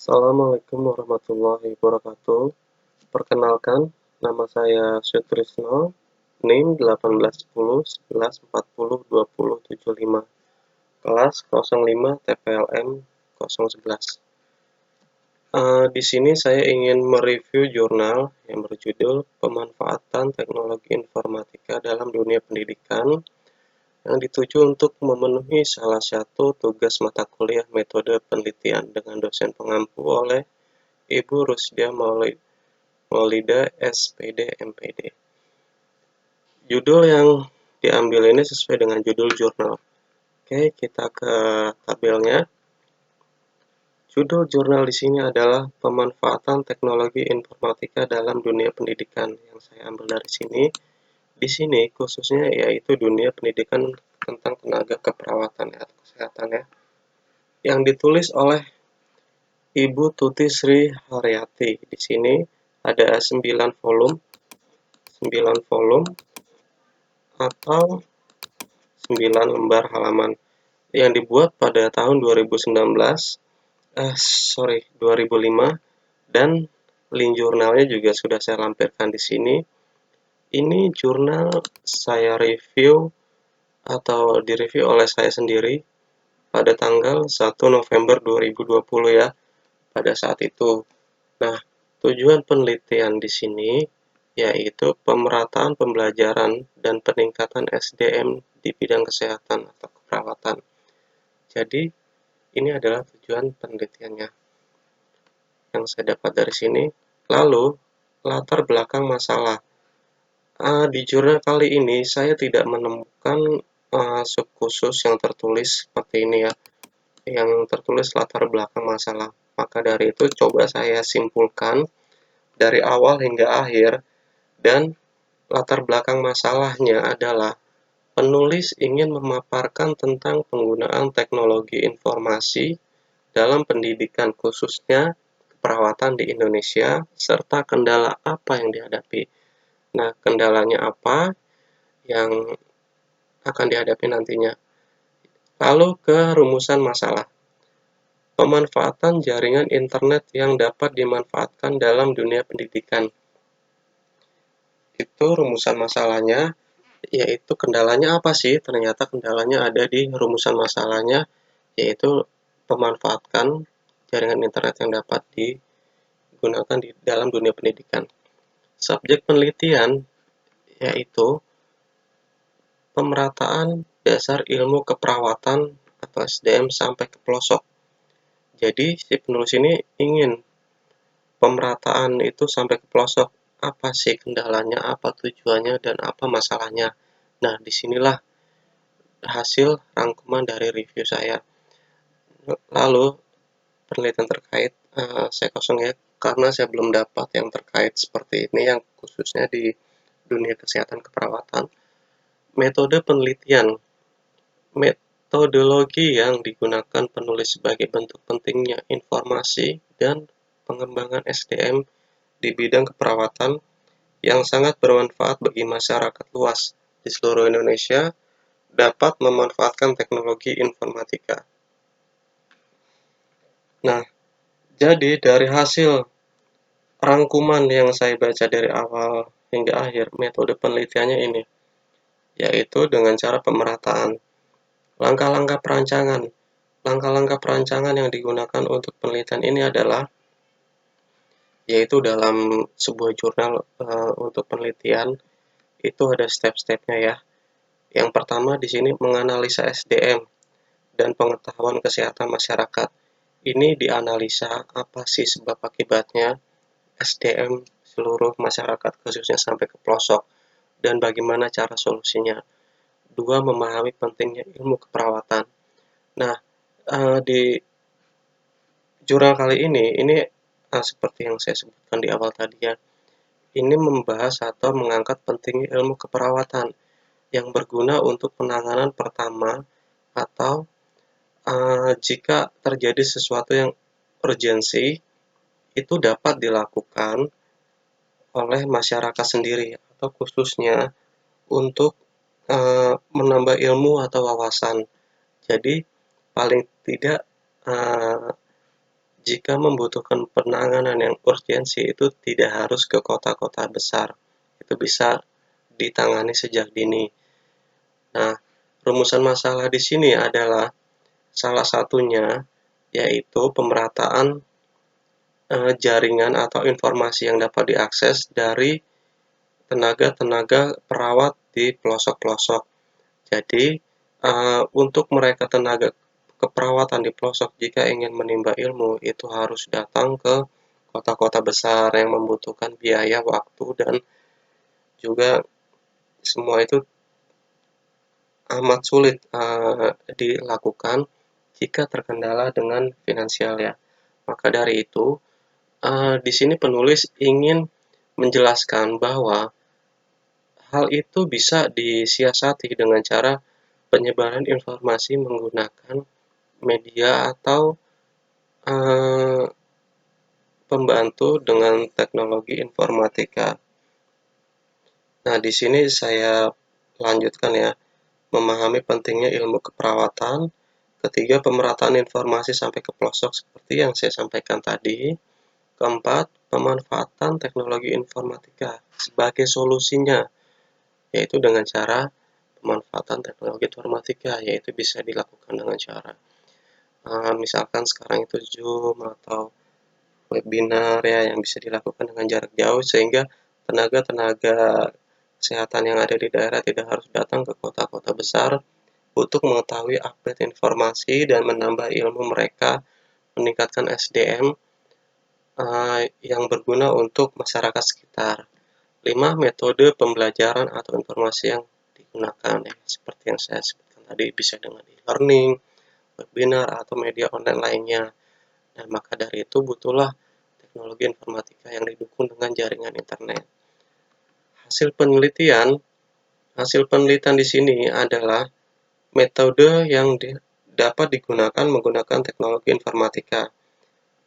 Assalamualaikum warahmatullahi wabarakatuh. Perkenalkan, nama saya Sutrisno, NIM 181011402075, kelas 05 TPLM 011. Di sini saya ingin mereview jurnal yang berjudul Pemanfaatan Teknologi Informatika dalam Dunia Pendidikan yang dituju untuk memenuhi salah satu tugas mata kuliah metode penelitian dengan dosen pengampu oleh Ibu Rusdia Maulida SPD MPD. Judul yang diambil ini sesuai dengan judul jurnal. Oke, kita ke tabelnya. Judul jurnal di sini adalah Pemanfaatan Teknologi Informatika dalam Dunia Pendidikan yang saya ambil dari sini. Di sini khususnya yaitu dunia pendidikan tentang tenaga keperawatan atau kesehatan ya. Yang ditulis oleh Ibu Tuti Sri Haryati. Di sini ada 9 volume atau 9 lembar halaman yang dibuat pada tahun 2005 dan link jurnalnya juga sudah saya lampirkan di sini. Ini jurnal saya review atau direview oleh saya sendiri pada tanggal 1 November 2020 ya, pada saat itu. Nah, tujuan penelitian di sini yaitu pemerataan pembelajaran dan peningkatan SDM di bidang kesehatan atau keperawatan. Jadi, ini adalah tujuan penelitiannya yang saya dapat dari sini. Lalu, latar belakang masalah. Di jurnal kali ini saya tidak menemukan subkhusus yang tertulis seperti ini ya, yang tertulis latar belakang masalah. Maka dari itu coba saya simpulkan dari awal hingga akhir, dan latar belakang masalahnya adalah penulis ingin memaparkan tentang penggunaan teknologi informasi dalam pendidikan khususnya keperawatan di Indonesia, serta kendala apa yang dihadapi. Nah, kendalanya apa yang akan dihadapi nantinya. Lalu ke rumusan masalah. Pemanfaatan jaringan internet yang dapat dimanfaatkan dalam dunia pendidikan. Itu rumusan masalahnya, yaitu kendalanya apa sih? Ternyata kendalanya ada di rumusan masalahnya, yaitu pemanfaatkan jaringan internet yang dapat digunakan di dalam dunia pendidikan. Subjek penelitian yaitu pemerataan dasar ilmu keperawatan atau SDM sampai ke pelosok. Jadi si penulis ini ingin pemerataan itu sampai ke pelosok. Apa sih kendalanya, apa tujuannya, dan apa masalahnya. Nah, disinilah hasil rangkuman dari review saya. Lalu, penelitian terkait, saya kosong ya, karena saya belum dapat yang terkait seperti ini, yang khususnya di dunia kesehatan keperawatan. Metode penelitian. Metodologi yang digunakan penulis sebagai bentuk pentingnya informasi dan pengembangan SDM di bidang keperawatan yang sangat bermanfaat bagi masyarakat luas di seluruh Indonesia dapat memanfaatkan teknologi informatika. Nah, jadi dari hasil rangkuman yang saya baca dari awal hingga akhir, metode penelitiannya ini, yaitu dengan cara pemerataan. Langkah-langkah perancangan. Langkah-langkah perancangan yang digunakan untuk penelitian ini adalah, yaitu dalam sebuah jurnal untuk penelitian, itu ada step-stepnya ya. Yang pertama di sini menganalisa SDM dan pengetahuan kesehatan masyarakat. Ini dianalisa apa sih sebab akibatnya SDM seluruh masyarakat khususnya sampai ke pelosok dan bagaimana cara solusinya. Dua, memahami pentingnya ilmu keperawatan. Nah, di jurnal kali ini seperti yang saya sebutkan di awal tadi ya, ini membahas atau mengangkat pentingnya ilmu keperawatan yang berguna untuk penanganan pertama atau jika terjadi sesuatu yang urgensi, itu dapat dilakukan oleh masyarakat sendiri atau khususnya untuk menambah ilmu atau wawasan. Jadi paling tidak jika membutuhkan penanganan yang urgensi itu tidak harus ke kota-kota besar. Itu bisa ditangani sejak dini. Nah, rumusan masalah di sini adalah salah satunya yaitu pemerataan jaringan atau informasi yang dapat diakses dari tenaga-tenaga perawat di pelosok-pelosok. Jadi, untuk mereka tenaga keperawatan di pelosok jika ingin menimba ilmu itu harus datang ke kota-kota besar yang membutuhkan biaya, waktu, dan juga semua itu amat sulit dilakukan jika terkendala dengan finansial ya. Maka dari itu, di sini penulis ingin menjelaskan bahwa hal itu bisa disiasati dengan cara penyebaran informasi menggunakan media atau pembantu dengan teknologi informatika. Nah, di sini saya lanjutkan ya, memahami pentingnya ilmu keperawatan. Ketiga, pemerataan informasi sampai ke pelosok seperti yang saya sampaikan tadi. Keempat, pemanfaatan teknologi informatika sebagai solusinya, yaitu dengan cara pemanfaatan teknologi informatika, yaitu bisa dilakukan dengan cara misalkan sekarang itu Zoom atau webinar ya yang bisa dilakukan dengan jarak jauh sehingga tenaga-tenaga kesehatan yang ada di daerah tidak harus datang ke kota-kota besar untuk mengetahui update informasi dan menambah ilmu mereka, meningkatkan SDM yang berguna untuk masyarakat sekitar. 5. Metode pembelajaran atau informasi yang digunakan ya, seperti yang saya sebutkan tadi bisa dengan e-learning, webinar, atau media online lainnya. Dan maka dari itu butuhlah teknologi informatika yang didukung dengan jaringan internet. Hasil penelitian di sini adalah metode yang dapat digunakan menggunakan teknologi informatika,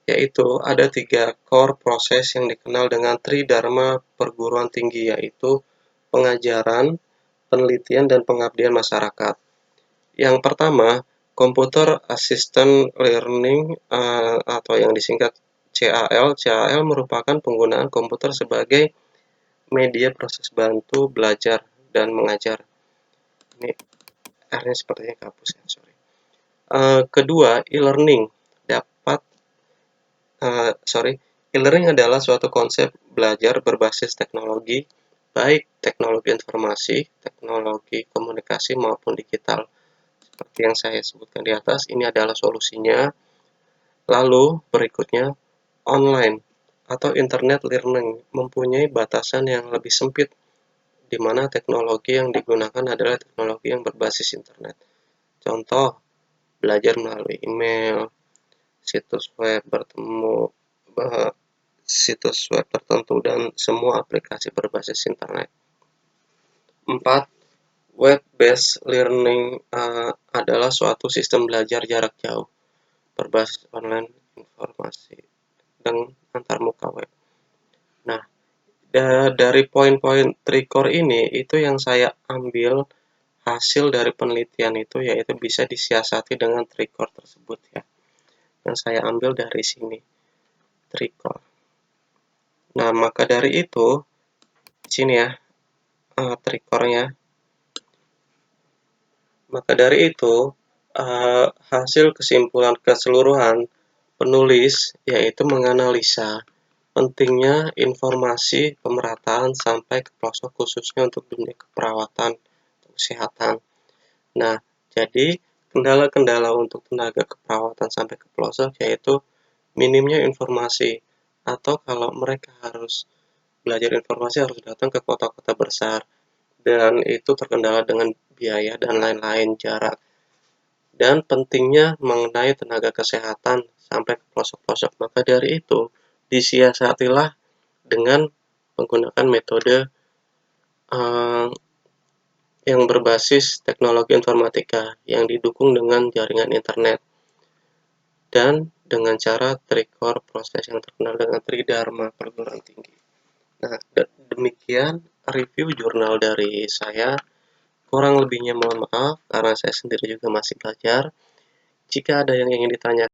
yaitu ada 3 core proses yang dikenal dengan Tridharma perguruan tinggi, yaitu pengajaran, penelitian, dan pengabdian masyarakat. Yang pertama, Computer Assisted Learning atau yang disingkat CAL. CAL merupakan penggunaan komputer sebagai media proses bantu belajar dan mengajar. Ini R-nya sepertinya kapus ya, sorry. Kedua, e-learning e-learning adalah suatu konsep belajar berbasis teknologi, baik teknologi informasi, teknologi komunikasi maupun digital. Seperti yang saya sebutkan di atas, ini adalah solusinya. Lalu berikutnya, online atau internet learning mempunyai batasan yang lebih sempit, di mana teknologi yang digunakan adalah teknologi yang berbasis internet. Contoh, belajar melalui email, situs web tertentu, dan semua aplikasi berbasis internet. 4. Web-based learning adalah suatu sistem belajar jarak jauh berbasis online informasi dan antarmuka web. Nah, dari poin-poin Tricor ini, itu yang saya ambil hasil dari penelitian itu, yaitu bisa disiasati dengan Tricor tersebut ya. Yang saya ambil dari sini, Tricor. Nah, maka dari itu, sini ya, Tricornya. Maka dari itu, hasil kesimpulan keseluruhan penulis yaitu menganalisa pentingnya informasi pemerataan sampai ke pelosok khususnya untuk dunia keperawatan atau kesehatan. Nah, jadi kendala-kendala untuk tenaga keperawatan sampai ke pelosok yaitu minimnya informasi, atau kalau mereka harus belajar informasi harus datang ke kota-kota besar dan itu terkendala dengan biaya dan lain-lain, jarak. Dan pentingnya mengenai tenaga kesehatan sampai ke pelosok-pelosok. Maka dari itu, disiasatilah dengan menggunakan metode yang berbasis teknologi informatika yang didukung dengan jaringan internet dan dengan cara Tricor, proses yang terkenal dengan Tridharma perguruan tinggi. Nah, demikian review jurnal dari saya. Kurang lebihnya mohon maaf karena saya sendiri juga masih belajar. Jika ada yang ingin ditanyakan